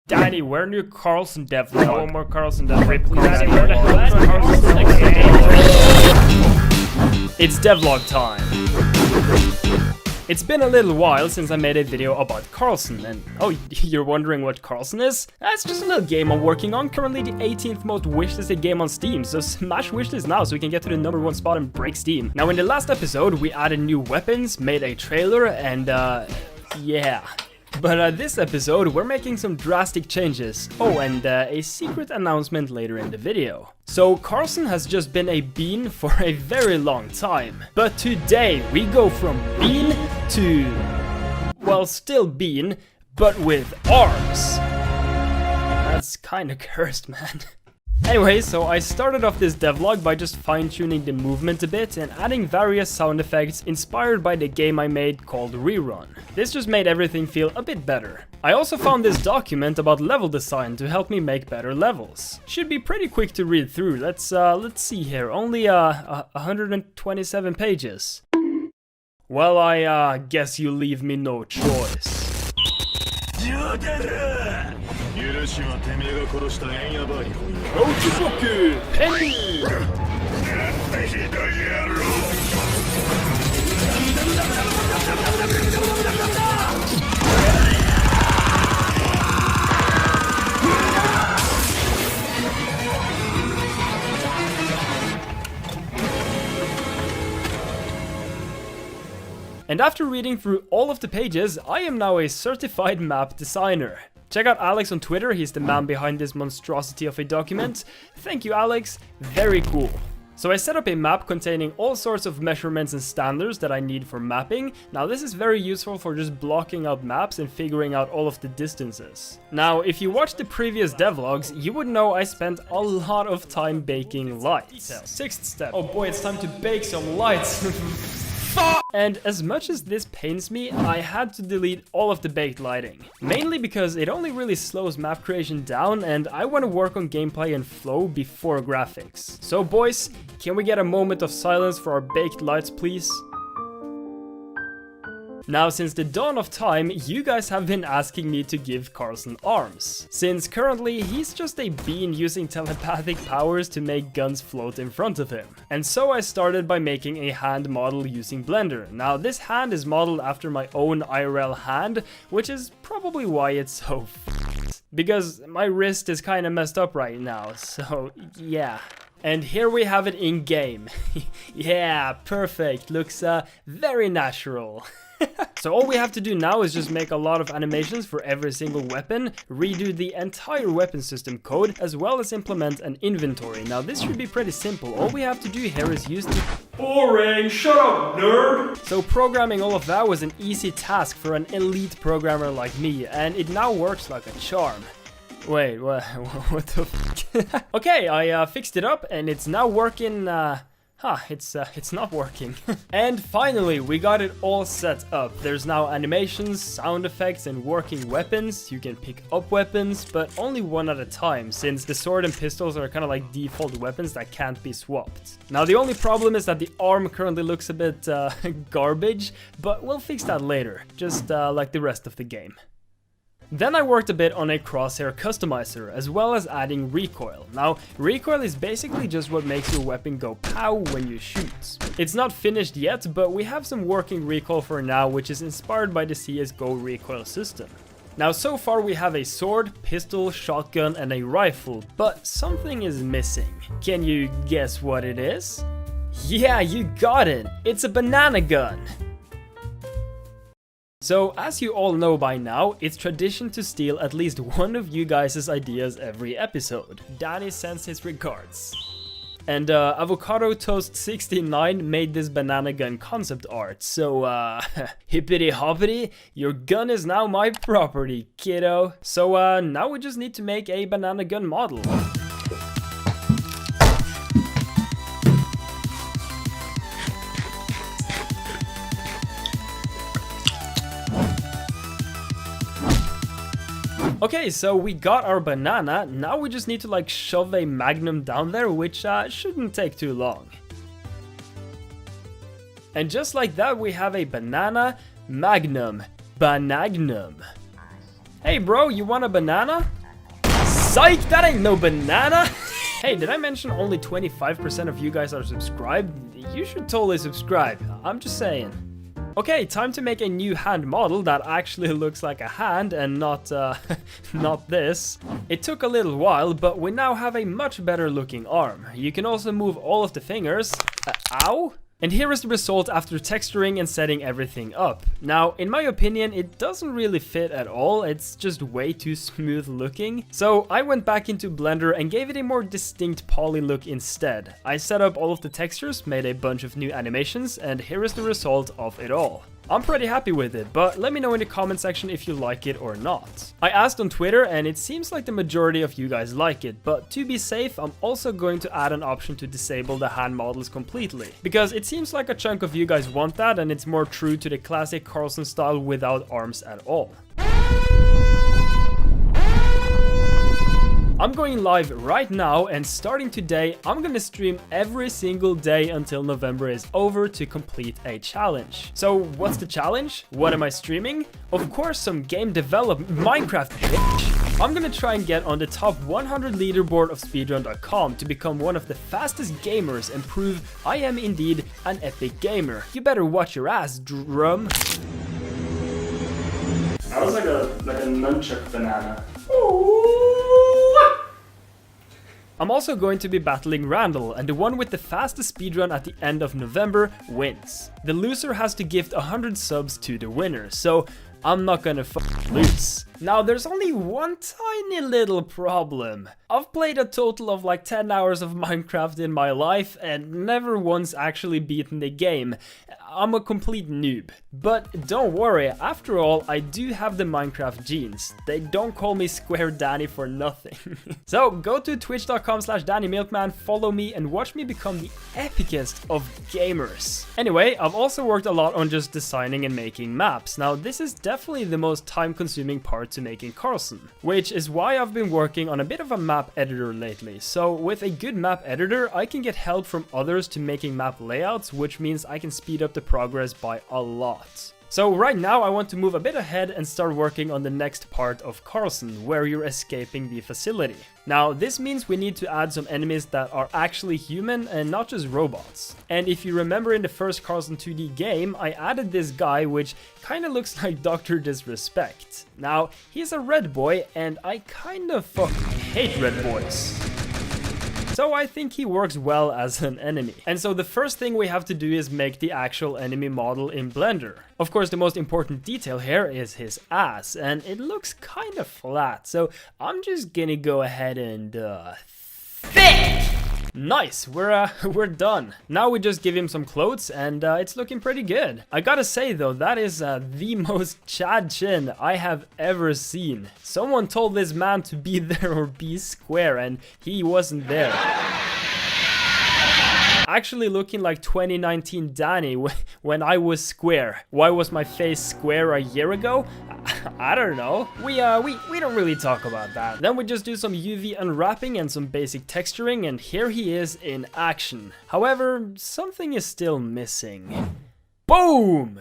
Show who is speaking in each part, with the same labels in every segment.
Speaker 1: Dani, where new Carlson devlog? No more Carlson devlog. Dani, where the hell is Carlson? It's devlog time. It's been a little while since I made a video about Carlson, and oh, you're wondering what Carlson is? That's just a little game I'm working on, currently the 18th most wishlisted game on Steam, so smash wishlist now so we can get to the #1 spot and break Steam. Now in the last episode we added new weapons, made a trailer, and yeah. But this episode, we're making some drastic changes. Oh, and a secret announcement later in the video. So, Carlson has just been a bean for a very long time. But today, we go from bean to... well, still bean, but with arms. That's kinda cursed, man. Anyway, so I started off this devlog by just fine-tuning the movement a bit and adding various sound effects inspired by the game I made called Rerun. This just made everything feel a bit better. I also found this document about level design to help me make better levels. Should be pretty quick to read through. Let's see here. Only 127 pages. Well, I guess you leave me no choice. And after reading through all of the pages, I am now a certified map designer. Check out Alex on Twitter, he's the man behind this monstrosity of a document. Thank you, Alex, very cool. So I set up a map containing all sorts of measurements and standards that I need for mapping. Now this is very useful for just blocking out maps and figuring out all of the distances. Now if you watched the previous devlogs, you would know I spent a lot of time baking lights. Sixth step. Oh boy, it's time to bake some lights. And as much as this pains me, I had to delete all of the baked lighting. Mainly because it only really slows map creation down and I want to work on gameplay and flow before graphics. So boys, can we get a moment of silence for our baked lights, please? Now, since the dawn of time, you guys have been asking me to give Carlson arms. Since currently, he's just a bean using telepathic powers to make guns float in front of him. And so I started by making a hand model using Blender. Now, this hand is modeled after my own IRL hand, which is probably why it's so f***ed. Because my wrist is kinda messed up right now, so yeah. And here we have it in game. Yeah, perfect, looks very natural. So all we have to do now is just make a lot of animations for every single weapon, redo the entire weapon system code, as well as implement an inventory. Now this should be pretty simple. All we have to do here is use the... Boring! Shut up, nerd! So programming all of that was an easy task for an elite programmer like me, and it now works like a charm. Wait, what the f***? Okay, I fixed it up, and it's now working, it's not working. And finally, we got it all set up. There's now animations, sound effects, and working weapons. You can pick up weapons, but only one at a time, since the sword and pistols are kind of like default weapons that can't be swapped. Now, the only problem is that the arm currently looks a bit, garbage, but we'll fix that later, just like the rest of the game. Then I worked a bit on a crosshair customizer, as well as adding recoil. Now, recoil is basically just what makes your weapon go pow when you shoot. It's not finished yet, but we have some working recoil for now, which is inspired by the CSGO recoil system. Now, so far we have a sword, pistol, shotgun, and a rifle, but something is missing. Can you guess what it is? Yeah, you got it! It's a banana gun! So, as you all know by now, it's tradition to steal at least one of you guys' ideas every episode. Dani sends his regards. And Avocado Toast 69 made this banana gun concept art, so hippity hoppity, your gun is now my property, kiddo. So now we just need to make a banana gun model. Okay, so we got our banana, now we just need to like shove a magnum down there, which shouldn't take too long. And just like that, we have a banana magnum. Banagnum. Hey bro, you want a banana? Psych, that ain't no banana! Hey, did I mention only 25% of you guys are subscribed? You should totally subscribe, I'm just saying. Okay, time to make a new hand model that actually looks like a hand and not, not this. It took a little while, but we now have a much better looking arm. You can also move all of the fingers. Ow! And here is the result after texturing and setting everything up. Now, in my opinion, it doesn't really fit at all, it's just way too smooth looking. So I went back into Blender and gave it a more distinct poly look instead. I set up all of the textures, made a bunch of new animations, and here is the result of it all. I'm pretty happy with it, but let me know in the comment section if you like it or not. I asked on Twitter and it seems like the majority of you guys like it, but to be safe, I'm also going to add an option to disable the hand models completely. Because it seems like a chunk of you guys want that and it's more true to the classic Carlson style without arms at all. I'm going live right now and starting today, I'm gonna stream every single day until November is over to complete a challenge. So what's the challenge? What am I streaming? Of course some game development, Minecraft bitch. I'm gonna try and get on the top 100 leaderboard of speedrun.com to become one of the fastest gamers and prove I am indeed an epic gamer. You better watch your ass, drum. That was like a nunchuck banana. I'm also going to be battling Randall, and the one with the fastest speedrun at the end of November wins. The loser has to gift 100 subs to the winner, so I'm not gonna lose. Now there's only one tiny little problem. I've played a total of like 10 hours of Minecraft in my life and never once actually beaten the game. I'm a complete noob. But don't worry, after all, I do have the Minecraft genes. They don't call me Square Dani for nothing. So go to twitch.com/DaniMilkman, follow me and watch me become the epicest of gamers. Anyway, I've also worked a lot on just designing and making maps. Now this is definitely the most time-consuming part to making Carlson, which is why I've been working on a bit of a map editor lately. So with a good map editor, I can get help from others to making map layouts, which means I can speed up the progress by a lot. So right now I want to move a bit ahead and start working on the next part of Carlson, where you're escaping the facility. Now this means we need to add some enemies that are actually human and not just robots. And if you remember in the first Carlson 2D game, I added this guy which kinda looks like Dr. Disrespect. Now he's a red boy and I kinda fucking hate red boys. So I think he works well as an enemy. And so the first thing we have to do is make the actual enemy model in Blender. Of course, the most important detail here is his ass, and it looks kind of flat. So I'm just gonna go ahead and thick! Nice, we're done. Now we just give him some clothes and it's looking pretty good. I gotta say though, that is the most Chad chin I have ever seen. Someone told this man to be there or be square and he wasn't there. Actually looking like 2019 Dani when I was square. Why was my face square a year ago? I don't know. We don't really talk about that. Then we just do some UV unwrapping and some basic texturing and here he is in action. However, something is still missing. Boom!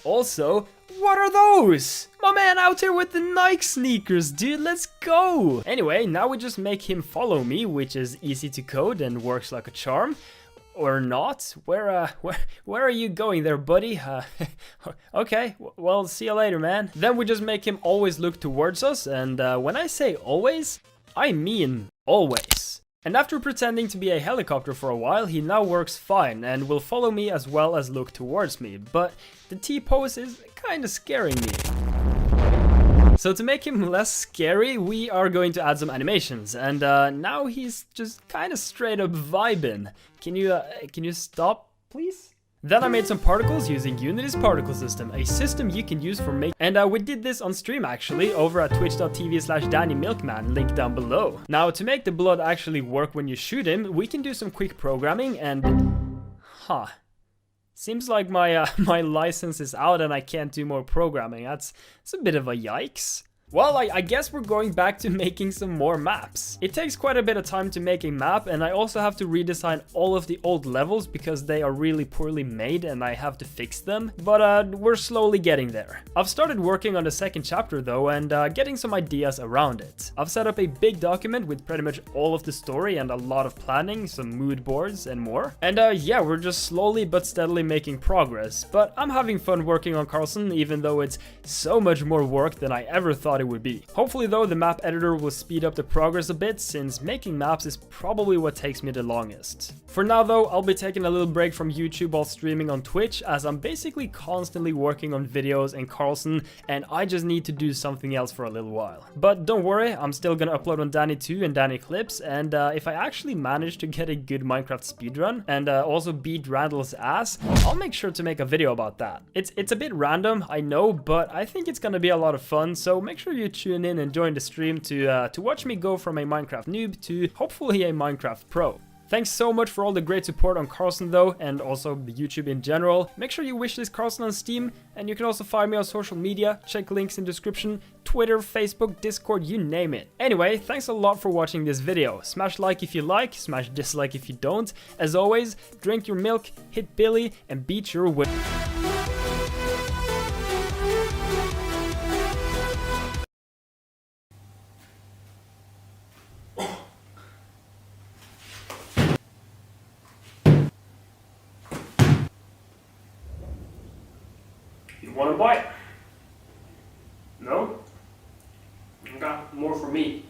Speaker 1: Also, what are those? My man out here with the Nike sneakers, dude, let's go! Anyway, now we just make him follow me, which is easy to code and works like a charm. Or not? Where are you going there, buddy? Okay, well, see you later, man. Then we just make him always look towards us, and when I say always, I mean always. And after pretending to be a helicopter for a while, he now works fine and will follow me as well as look towards me, but the T-pose is kinda scaring me. So to make him less scary, we are going to add some animations, and now he's just kind of straight up vibing. Can you stop, please? Then I made some particles using Unity's particle system, a system you can use for making. And we did this on stream actually, over at twitch.tv/DaniMilkman, link down below. Now to make the blood actually work when you shoot him, we can do some quick programming and... Seems like my my license is out and I can't do more programming. That's a bit of a yikes. Well, I guess we're going back to making some more maps. It takes quite a bit of time to make a map, and I also have to redesign all of the old levels because they are really poorly made and I have to fix them, but we're slowly getting there. I've started working on the second chapter though, and getting some ideas around it. I've set up a big document with pretty much all of the story and a lot of planning, some mood boards and more. And yeah, we're just slowly but steadily making progress, but I'm having fun working on Carlson, even though it's so much more work than I ever thought it would be. Hopefully though, the map editor will speed up the progress a bit, since making maps is probably what takes me the longest. For now though, I'll be taking a little break from YouTube while streaming on Twitch, as I'm basically constantly working on videos and Carlson, and I just need to do something else for a little while. But don't worry, I'm still gonna upload on Dani 2 and Dani Clips, and if I actually manage to get a good Minecraft speedrun and also beat Randall's ass, I'll make sure to make a video about that. It's a bit random, I know, but I think it's gonna be a lot of fun, so make sure you tune in and join the stream to watch me go from a Minecraft noob to hopefully a Minecraft pro. Thanks so much for all the great support on Carlson though, and also the YouTube in general. Make sure you wishlist Carlson on Steam, and you can also find me on social media, check links in description, Twitter, Facebook, Discord, you name it. Anyway, thanks a lot for watching this video. Smash like if you like, smash dislike if you don't. As always, drink your milk, hit Billy, and beat your win. You want to bite? No? Okay, more for me.